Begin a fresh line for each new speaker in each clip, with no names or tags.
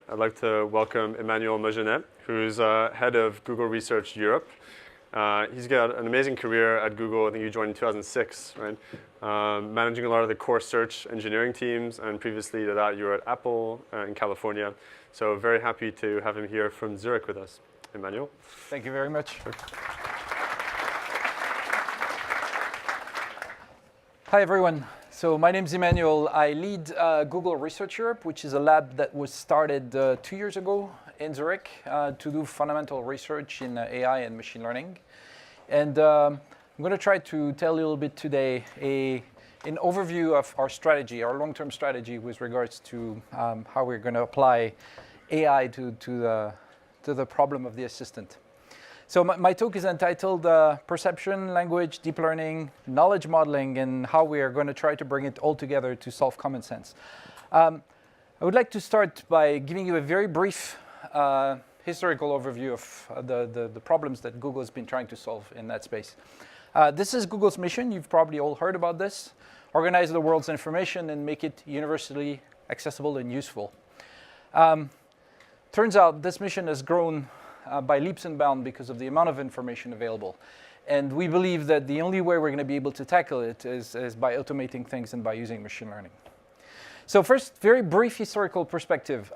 I'd like to welcome Emmanuel Mogenet, who's head of Google Research Europe. He's got an amazing career at Google. I think you joined in 2006, right? Managing a lot of the core search engineering teams, and previously to that, you were at Apple in California. So very happy to have him here from Zurich with us. Emmanuel.
Thank you very much. Hi, everyone. So my name is Emmanuel. I lead Google Research Europe, which is a lab that was started 2 years ago in Zurich to do fundamental research in AI and machine learning. And I'm going to try to tell you a little bit today an overview of our strategy, our long-term strategy with regards to how we're going to apply AI to the problem of the assistant. So my talk is entitled Perception, Language, Deep Learning, Knowledge Modeling, and how we are going to try to bring it all together to solve common sense. I would like to start by giving you a very brief historical overview of the problems that Google has been trying to solve in that space. This is Google's mission. You've probably all heard about this. Organize the world's information and make it universally accessible and useful. Turns out this mission has grown by leaps and bounds because of the amount of information available. And we believe that the only way we're going to be able to tackle it is by automating things and by using machine learning. So first, very brief historical perspective.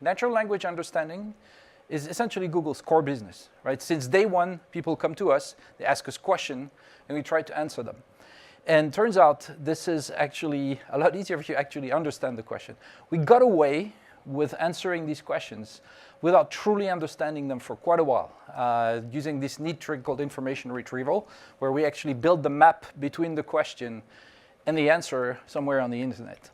Natural language understanding is essentially Google's core business, right? Since day one, people come to us, they ask us questions, and we try to answer them. And turns out this is actually a lot easier if you actually understand the question. We got away with answering these questions without truly understanding them for quite a while, using this neat trick called information retrieval, where we actually build the map between the question and the answer somewhere on the internet.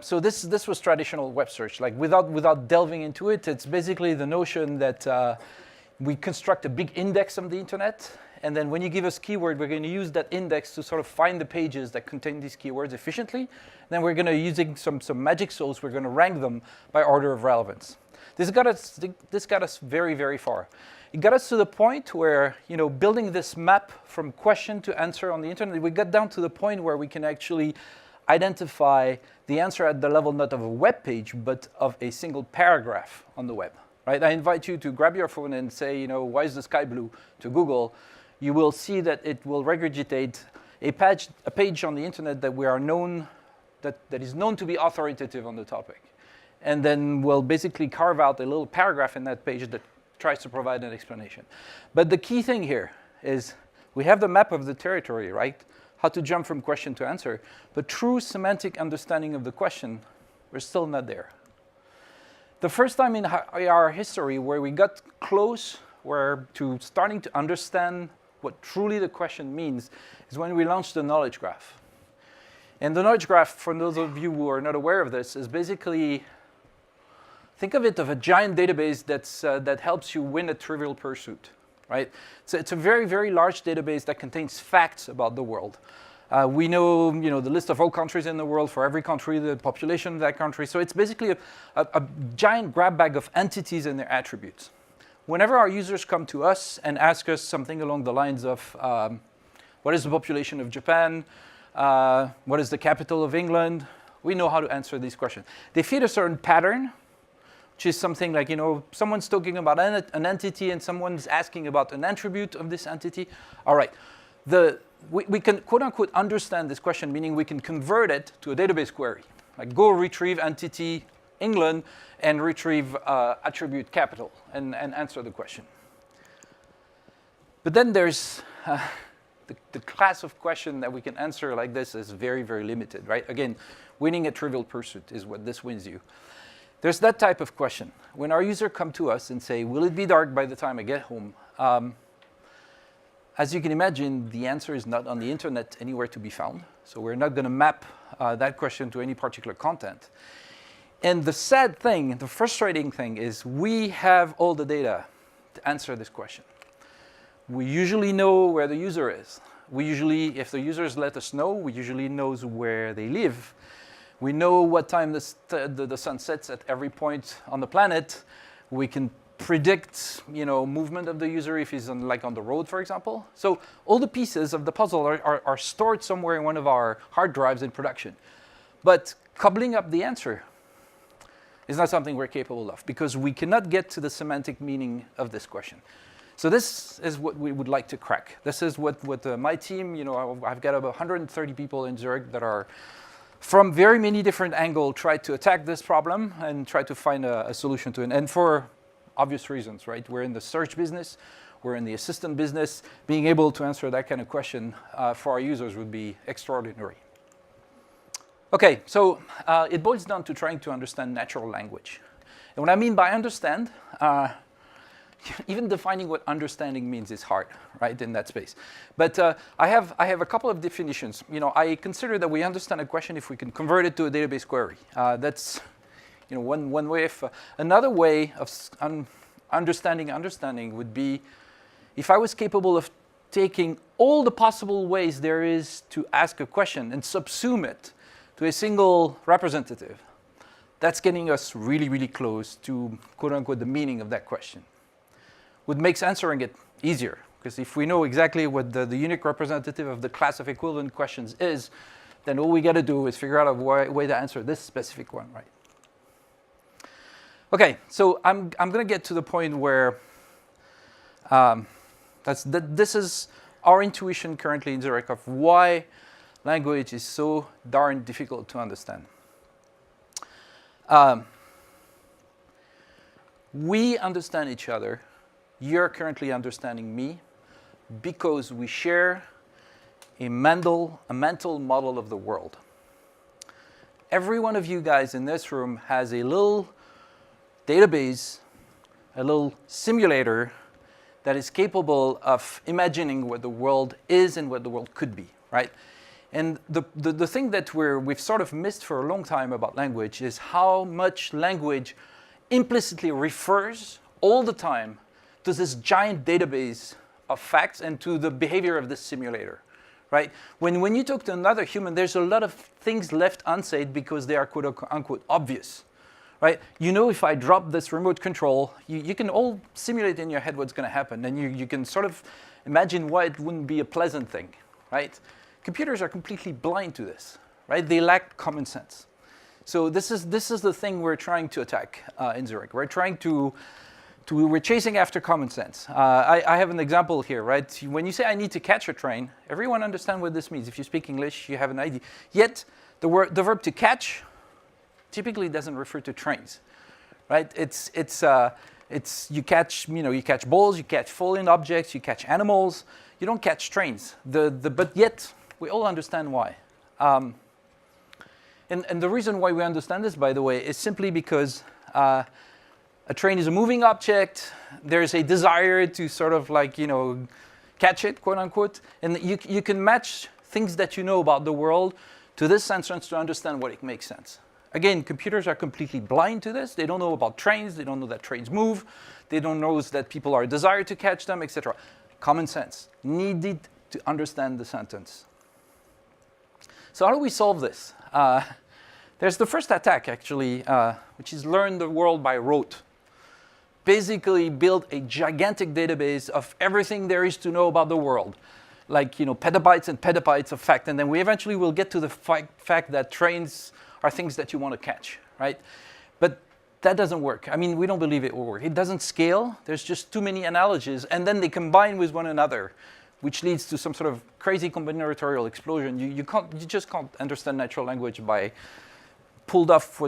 So this was traditional web search. Like without delving into it, it's basically the notion that we construct a big index of the internet, and then when you give us keyword, we're going to use that index to sort of find the pages that contain these keywords efficiently. Then we're going to, using some magic sauce, we're going to rank them by order of relevance. This got us very, very far. It got us to the point where, building this map from question to answer on the internet, we got down to the point where we can actually identify the answer at the level not of a web page, but of a single paragraph on the web. Right? I invite you to grab your phone and say, why is the sky blue to Google. You will see that it will regurgitate a page on the internet that we are known, that is known to be authoritative on the topic. And then we'll basically carve out a little paragraph in that page that tries to provide an explanation. But the key thing here is we have the map of the territory, right? How to jump from question to answer. But true semantic understanding of the question, we're still not there. The first time in our history where we got close to starting to understand what truly the question means is when we launched the knowledge graph. And the knowledge graph, for those of you who are not aware of this, is basically, think of it as a giant database that helps you win a trivial pursuit, right? So it's a very, very large database that contains facts about the world. We know, the list of all countries in the world, for every country, the population of that country. So it's basically a giant grab bag of entities and their attributes. Whenever our users come to us and ask us something along the lines of, what is the population of Japan? What is the capital of England? We know how to answer these questions. They fit a certain pattern, which is something like, someone's talking about an entity and someone's asking about an attribute of this entity. All right. We can, quote unquote, understand this question, meaning we can convert it to a database query. Like go retrieve entity England and retrieve attribute capital and answer the question. But then there's the class of question that we can answer like this is very, very limited, right? Again, winning a trivial pursuit is what this wins you. There's that type of question. When our user come to us and say, will it be dark by the time I get home? As you can imagine, the answer is not on the internet anywhere to be found. So we're not going to map that question to any particular content. And the sad thing, the frustrating thing is we have all the data to answer this question. We usually know where the user is. If the users let us know, we usually know where they live. We know what time the sun sets at every point on the planet. We can predict, movement of the user if he's on the road, for example. So all the pieces of the puzzle are stored somewhere in one of our hard drives in production. But cobbling up the answer, is not something we're capable of because we cannot get to the semantic meaning of this question. So this is what we would like to crack. This is what my team, I've got about 130 people in Zurich that are from very many different angles try to attack this problem and try to find a solution to it. And for obvious reasons, right? We're in the search business. We're in the assistant business. Being able to answer that kind of question for our users would be extraordinary. Okay, so it boils down to trying to understand natural language. And what I mean by understand, even defining what understanding means is hard, right, in that space. But I have a couple of definitions. I consider that we understand a question if we can convert it to a database query. That's one way. Another way of understanding would be if I was capable of taking all the possible ways there is to ask a question and subsume it to a single representative. That's getting us really, really close to, quote unquote, the meaning of that question. What makes answering it easier, because if we know exactly what the unique representative of the class of equivalent questions is, then all we got to do is figure out a way to answer this specific one, right? Okay, so I'm going to get to the point where this is our intuition currently in Zurich of why language is so darn difficult to understand. We understand each other. You're currently understanding me because we share a mental model of the world. Every one of you guys in this room has a little database, a little simulator that is capable of imagining what the world is and what the world could be, right? And the thing that we've sort of missed for a long time about language is how much language implicitly refers all the time to this giant database of facts and to the behavior of this simulator, right? When you talk to another human, there's a lot of things left unsaid because they are quote unquote obvious, right? If I drop this remote control, you can all simulate in your head what's going to happen, and you can sort of imagine why it wouldn't be a pleasant thing, right? Computers are completely blind to this, right? They lack common sense. So this is the thing we're trying to attack in Zurich. We're chasing after common sense. I have an example here, right? When you say I need to catch a train, everyone understands what this means. If you speak English, you have an idea. Yet the verb to catch typically doesn't refer to trains, right? You catch balls, you catch falling objects, you catch animals. You don't catch trains. But yet we all understand why. And the reason why we understand this, by the way, is simply because a train is a moving object. There's a desire to sort of catch it, quote unquote. And you can match things that you know about the world to this sentence to understand what it makes sense. Again, computers are completely blind to this. They don't know about trains. They don't know that trains move. They don't know that people are desired to catch them, etc. Common sense needed to understand the sentence. So how do we solve this? There's the first attack, actually, which is learn the world by rote. Basically build a gigantic database of everything there is to know about the world, petabytes and petabytes of fact, and then we eventually will get to the fact that trains are things that you want to catch, right? But that doesn't work. I mean, we don't believe it will work. It doesn't scale. There's just too many analogies, and then they combine with one another, which leads to some sort of crazy combinatorial explosion. You just can't understand natural language by pulling off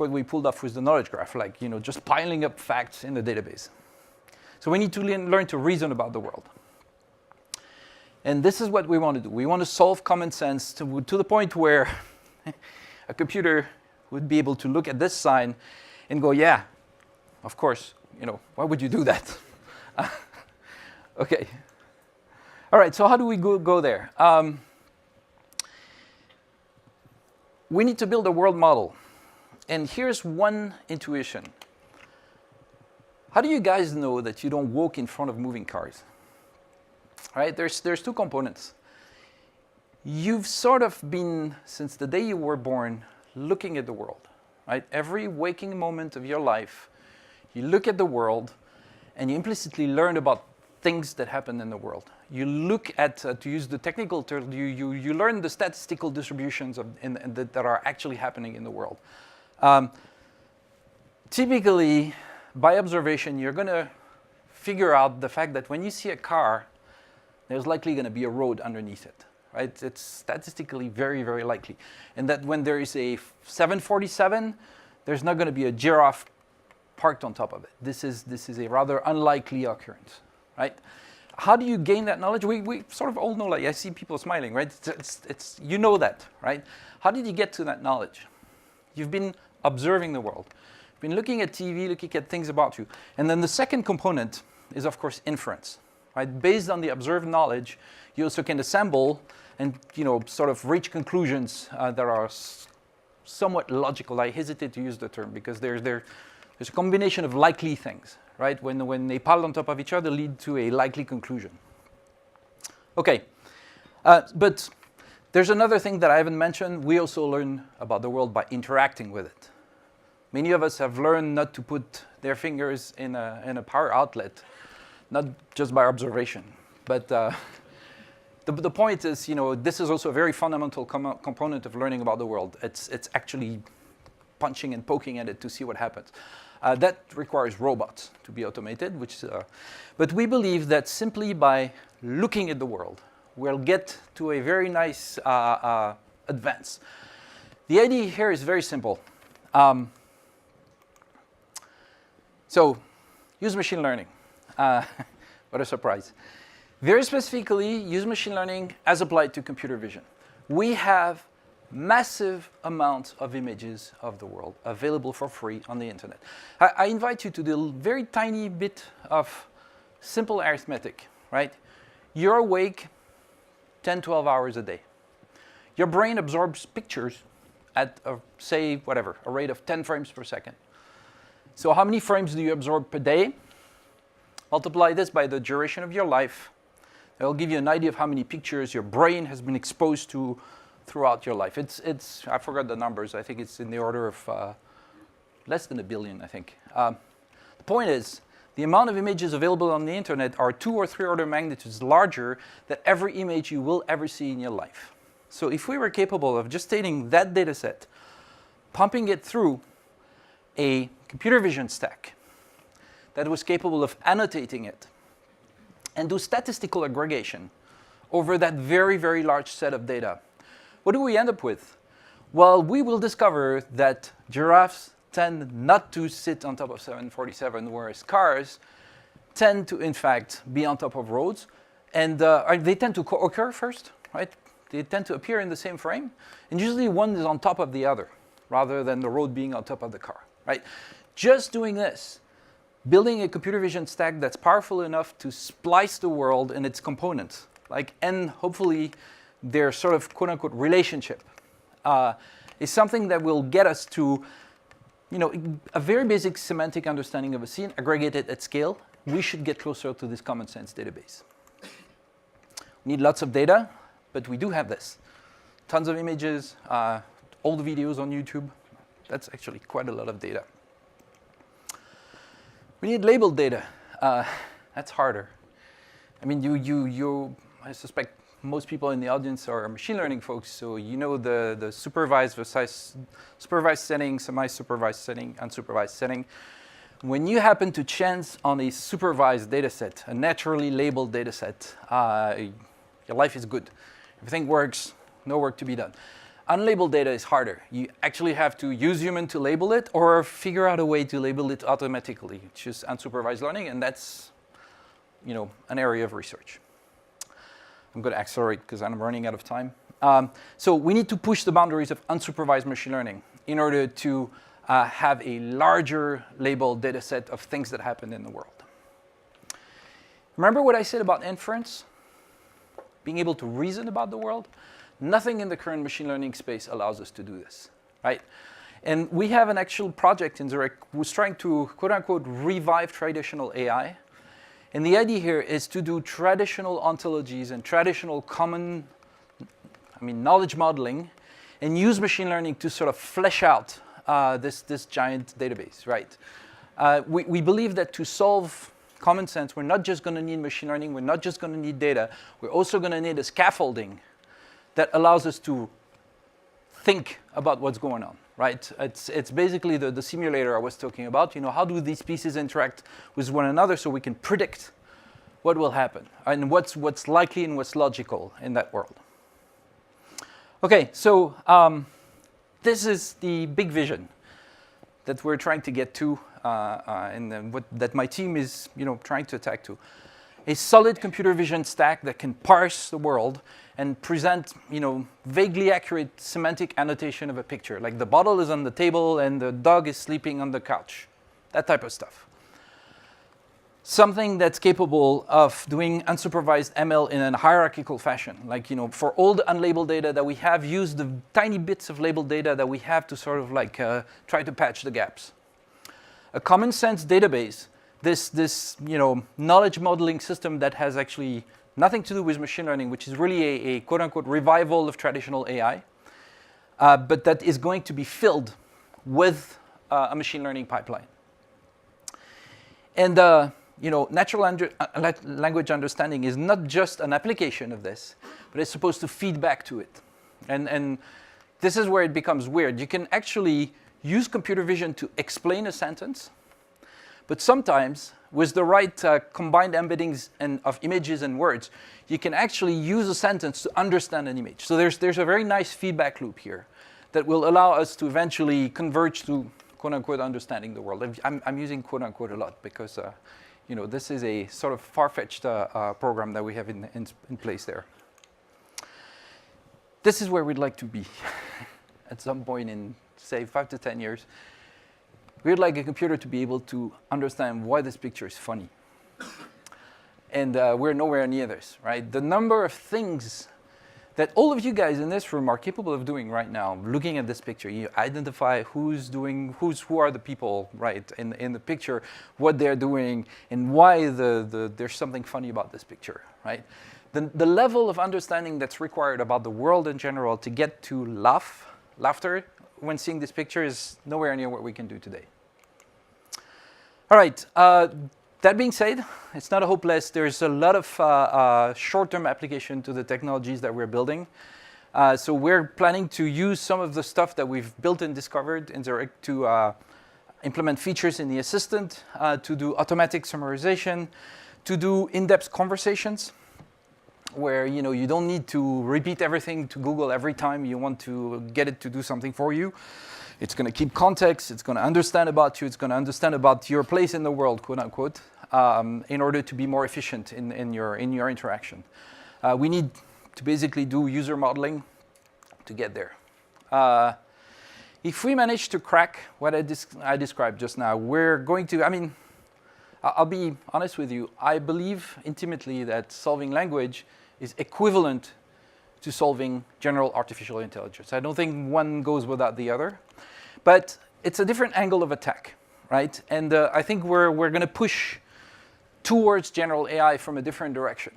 what we pulled off with the knowledge graph, just piling up facts in the database. So we need to learn to reason about the world. And this is what we want to do. We want to solve common sense to the point where a computer would be able to look at this sign and go, yeah, of course, why would you do that? Okay. All right, so how do we go there? We need to build a world model. And here's one intuition. How do you guys know that you don't walk in front of moving cars? All right, there's two components. You've sort of been, since the day you were born, looking at the world, right? Every waking moment of your life, you look at the world and you implicitly learn about things that happen in the world. You look at, to use the technical term, you learn the statistical distributions that are actually happening in the world. Typically, by observation, you're going to figure out the fact that when you see a car, there's likely going to be a road underneath it, right? It's statistically very, very likely. And that when there is a 747, there's not going to be a giraffe parked on top of it. This is a rather unlikely occurrence, right? How do you gain that knowledge? We sort of all know, like I see people smiling, right? It's you know that, right? How did you get to that knowledge? You've been observing the world. You've been looking at TV, looking at things about you. And then the second component is, of course, inference, right? Based on the observed knowledge, you also can assemble and, sort of reach conclusions that are somewhat logical. I hesitate to use the term because there's a combination of likely things, right? When they pile on top of each other, lead to a likely conclusion. Okay, but there's another thing that I haven't mentioned. We also learn about the world by interacting with it. Many of us have learned not to put their fingers in a power outlet, not just by observation. But the point is, this is also a very fundamental component of learning about the world. It's actually punching and poking at it to see what happens. That requires robots to be automated, but we believe that simply by looking at the world, we'll get to a very nice advance. The idea here is very simple. So, use machine learning. What a surprise. Very specifically, use machine learning as applied to computer vision. We have massive amounts of images of the world available for free on the internet. I invite you to do a very tiny bit of simple arithmetic, right? You're awake 10, 12 hours a day. Your brain absorbs pictures at, say, a rate of 10 frames per second. So how many frames do you absorb per day? Multiply this by the duration of your life. It'll give you an idea of how many pictures your brain has been exposed to throughout your life. I forgot the numbers. I think it's in the order of less than 1 billion, I think. The point is, the amount of images available on the internet are 2 or 3 order magnitudes larger than every image you will ever see in your life. So if we were capable of just taking that data set, pumping it through a computer vision stack that was capable of annotating it and do statistical aggregation over that very, very large set of data, what do we end up with? Well, we will discover that giraffes tend not to sit on top of 747, whereas cars tend to, in fact, be on top of roads. And they tend to co-occur first, right? They tend to appear in the same frame. And usually one is on top of the other, rather than the road being on top of the car, right? Just doing this, building a computer vision stack that's powerful enough to splice the world in its components, and hopefully their sort of quote-unquote relationship, is something that will get us to a very basic semantic understanding of a scene, aggregated at scale. We should get closer to this common sense database. We need lots of data, but we do have this. Tons of images, all the videos on YouTube. That's actually quite a lot of data. We need labeled data. That's harder. I mean, I suspect most people in the audience are machine learning folks, so you know the supervised versus supervised setting, semi-supervised setting, unsupervised setting. When you happen to chance on a supervised data set, a naturally labeled data set, your life is good. Everything works, no work to be done. Unlabeled data is harder. You actually have to use human to label it or figure out a way to label it automatically, which is unsupervised learning, and that's an area of research. I'm going to accelerate because I'm running out of time. So we need to push the boundaries of unsupervised machine learning in order to have a larger labeled data set of things that happen in the world. Remember what I said about inference? Being able to reason about the world? Nothing in the current machine learning space allows us to do this, right? And we have an actual project in Zurich who's trying to, quote unquote, revive traditional AI. And the idea here is to do traditional ontologies and traditional knowledge modeling and use machine learning to sort of flesh out this giant database, right? We believe that to solve common sense, we're not just going to need machine learning, we're not just going to need data, we're also going to need a scaffolding that allows us to think about what's going on, right? It's basically the simulator I was talking about. You know, how do these pieces interact with one another so we can predict what will happen and what's likely and what's logical in that world. Okay, so this is the big vision that we're trying to get to, and that my team is, trying to attack to. A solid computer vision stack that can parse the world and present, vaguely accurate semantic annotation of a picture, like the bottle is on the table and the dog is sleeping on the couch, that type of stuff. Something that's capable of doing unsupervised ML in a hierarchical fashion. Like, for all the unlabeled data that we have, use the tiny bits of labeled data that we have to sort of like try to patch the gaps. A common sense database, this knowledge modeling system that has actually nothing to do with machine learning, which is really a quote unquote revival of traditional AI, but that is going to be filled with a machine learning pipeline. And natural language understanding is not just an application of this, but it's supposed to feed back to it. And this is where it becomes weird. You can actually use computer vision to explain a sentence, but sometimes with the right combined embeddings of images and words, you can actually use a sentence to understand an image. So there's a very nice feedback loop here that will allow us to eventually converge to quote-unquote understanding the world. I'm using quote-unquote a lot because this is a sort of far-fetched program that we have in place there. This is where we'd like to be at some point in, say, 5 to 10 years. We'd like a computer to be able to understand why this picture is funny. And we're nowhere near this, right? The number of things that all of you guys in this room are capable of doing right now, looking at this picture, you identify who are the people, right, in the picture, what they're doing, and why there's something funny about this picture, right? The level of understanding that's required about the world in general to get to laughter when seeing this picture is nowhere near what we can do today. All right. That being said, it's not hopeless. There's a lot of short-term application to the technologies that we're building. So we're planning to use some of the stuff that we've built and discovered in Zurich to implement features in the assistant, to do automatic summarization, to do in-depth conversations, where you don't need to repeat everything to Google every time you want to get it to do something for you. It's going to keep context. It's going to understand about you. It's going to understand about your place in the world, quote unquote, in order to be more efficient in your interaction. We need to basically do user modeling to get there. If we manage to crack what I described just now, we're going to, I'll be honest with you, I believe intimately that solving language is equivalent to solving general artificial intelligence. I don't think one goes without the other, but it's a different angle of attack, right? And I think we're going to push towards general AI from a different direction.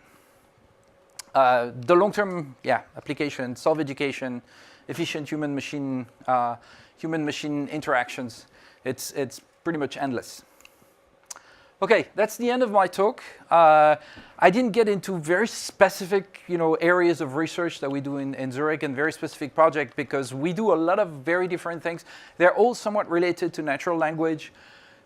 The long-term, application, solve education, efficient human-machine interactions, it's pretty much endless. Okay, that's the end of my talk. I didn't get into very specific, areas of research that we do in Zurich and very specific projects because we do a lot of very different things. They're all somewhat related to natural language,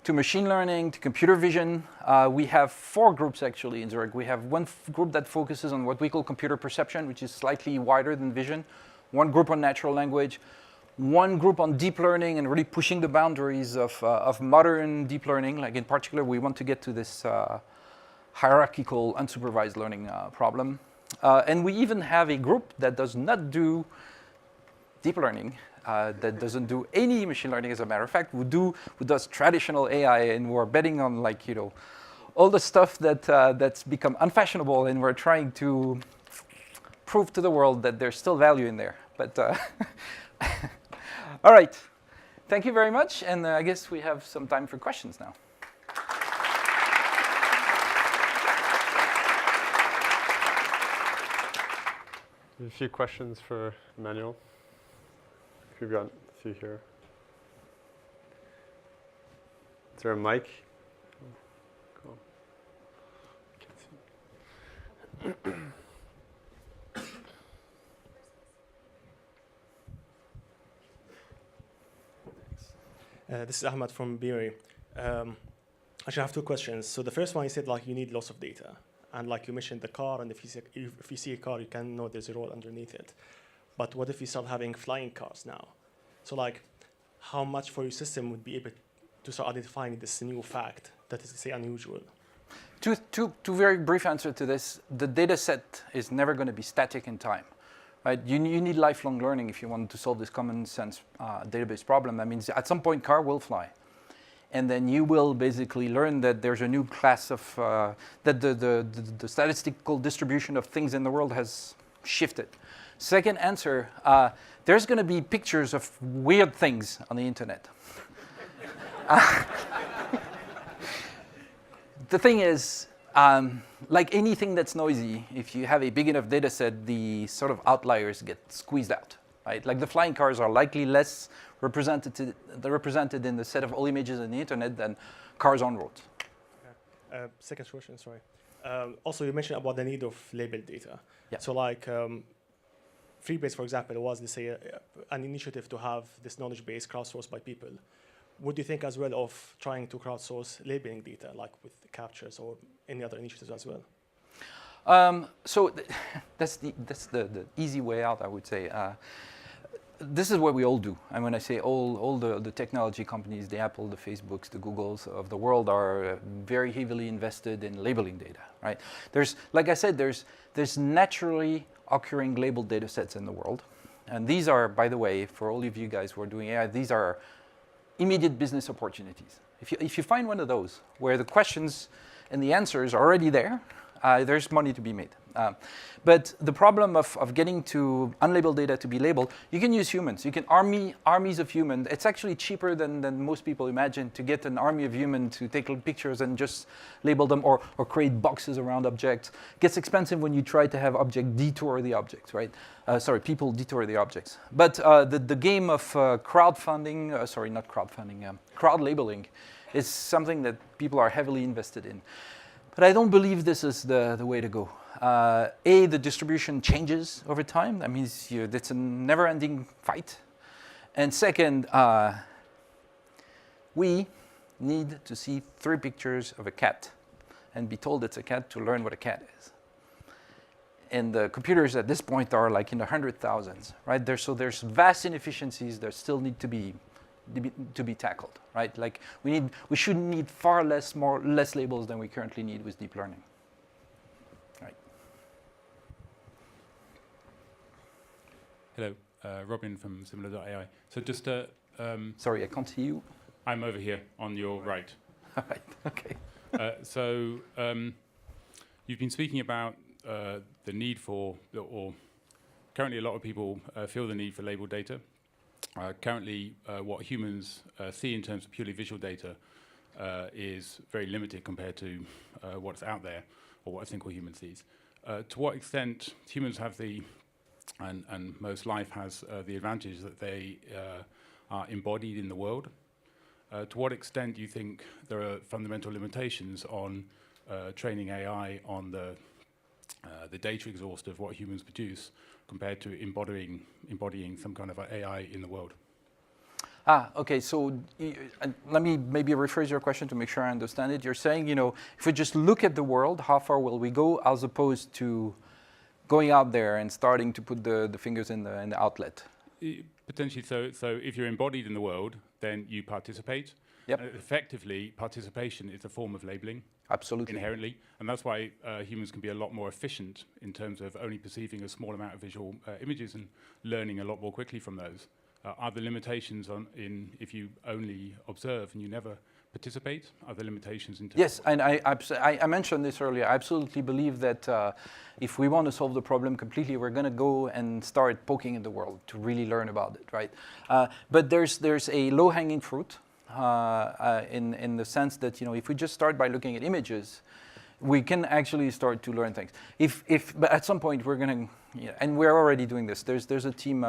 to machine learning, to computer vision. We have 4 groups actually in Zurich. We have one group that focuses on what we call computer perception, which is slightly wider than vision. One group on natural language. One group on deep learning and really pushing the boundaries of modern deep learning. Like in particular, we want to get to this hierarchical unsupervised learning problem. And we even have a group that does not do deep learning, that doesn't do any machine learning, as a matter of fact, who does traditional AI, and we're betting on all the stuff that's become unfashionable, and we're trying to prove to the world that there's still value in there. But all right, thank you very much, and I guess we have some time for questions now.
A few questions for Emmanuel. We've got a few here. Is there a mic? Cool. Can't see.
This is Ahmad from BRE. Actually, I have two questions. So the first one, you said like you need lots of data, and like you mentioned the car, and if you see a car, you can know there's a road underneath it. But what if you start having flying cars now? So like, how much for your system would be able to start identifying this new fact that is, say, unusual?
Two very brief answers to this. The data set is never going to be static in time. Right? You need lifelong learning if you want to solve this common sense database problem. That means at some point car will fly. And then you will basically learn that there's a new class of, that the statistical distribution of things in the world has shifted. Second answer, there's going to be pictures of weird things on the internet. The thing is, like anything that's noisy, if you have a big enough data set, the sort of outliers get squeezed out, right? Like the flying cars are likely less represented in the set of all images on the internet than cars on roads.
Okay. Second question, sorry. Also, you mentioned about the need of labeled data.
Yeah.
So like, Freebase, for example, was, let's say, an initiative to have this knowledge base crowdsourced by people. Would you think as well of trying to crowdsource labeling data, like with the captures or any other initiatives as well?
That's the easy way out, I would say. This is what we all do. And when I say all the technology companies, the Apple, the Facebooks, the Googles of the world are very heavily invested in labeling data, right? Like I said, there's naturally occurring labeled data sets in the world. And these are, by the way, for all of you guys who are doing AI, these are immediate business opportunities. If you find one of those where the questions and the answers are already there, there's money to be made. But the problem of getting to unlabeled data to be labeled, you can use humans. You can armies of humans. It's actually cheaper than most people imagine to get an army of humans to take pictures and just label them or create boxes around objects. It gets expensive when you try to have object detour the objects, right? People detour the objects. But the game of crowdfunding, crowd labeling is something that people are heavily invested in. But I don't believe this is the way to go. The distribution changes over time. That means it's a never-ending fight. And second, we need to see 3 pictures of a cat and be told it's a cat to learn what a cat is. And the computers at this point are like in the 100,000s, right? So there's vast inefficiencies that still need to be tackled, right? Like we should need far less labels than we currently need with deep learning. Right.
Hello, Robin from Similar.ai. So just
sorry, I can't see you.
I'm over here on your right.
All right, okay.
You've been speaking about the need for, or currently a lot of people feel the need for labeled data. Currently, what humans see in terms of purely visual data is very limited compared to what's out there, or what a single human sees. To what extent humans have and most life has the advantage that they are embodied in the world? To what extent do you think there are fundamental limitations on training AI on the data exhaust of what humans produce compared to embodying some kind of AI in the world?
Okay, so let me maybe rephrase your question to make sure I understand it. You're saying, if we just look at the world, how far will we go, as opposed to going out there and starting to put the fingers in the outlet?
Potentially, so if you're embodied in the world, then you participate.
Yep.
Effectively, participation is a form of labeling.
Absolutely.
Inherently, and that's why humans can be a lot more efficient in terms of only perceiving a small amount of visual images and learning a lot more quickly from those. Are there limitations in if you only observe and you never participate? Are there limitations in terms?
Yes, and I mentioned this earlier. I absolutely believe that if we want to solve the problem completely, we're going to go and start poking in the world to really learn about it, right? But there's a low-hanging fruit. In the sense that if we just start by looking at images, we can actually start to learn things. But at some point we're going to, and we're already doing this. There's a team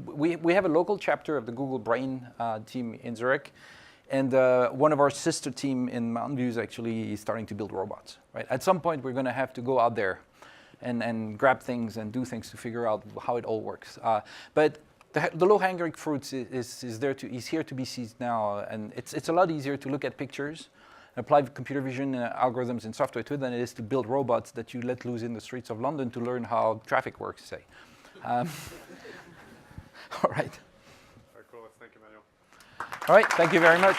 we have a local chapter of the Google Brain team in Zurich, and one of our sister team in Mountain View is actually starting to build robots. Right. At some point we're going to have to go out there and grab things and do things to figure out how it all works. But The low-hanging fruit is here to be seized now, and it's a lot easier to look at pictures, apply computer vision algorithms and software to it than it is to build robots that you let loose in the streets of London to learn how traffic works, say. All right.
All right, cool. Thank you, Emmanuel.
All right, thank you very much.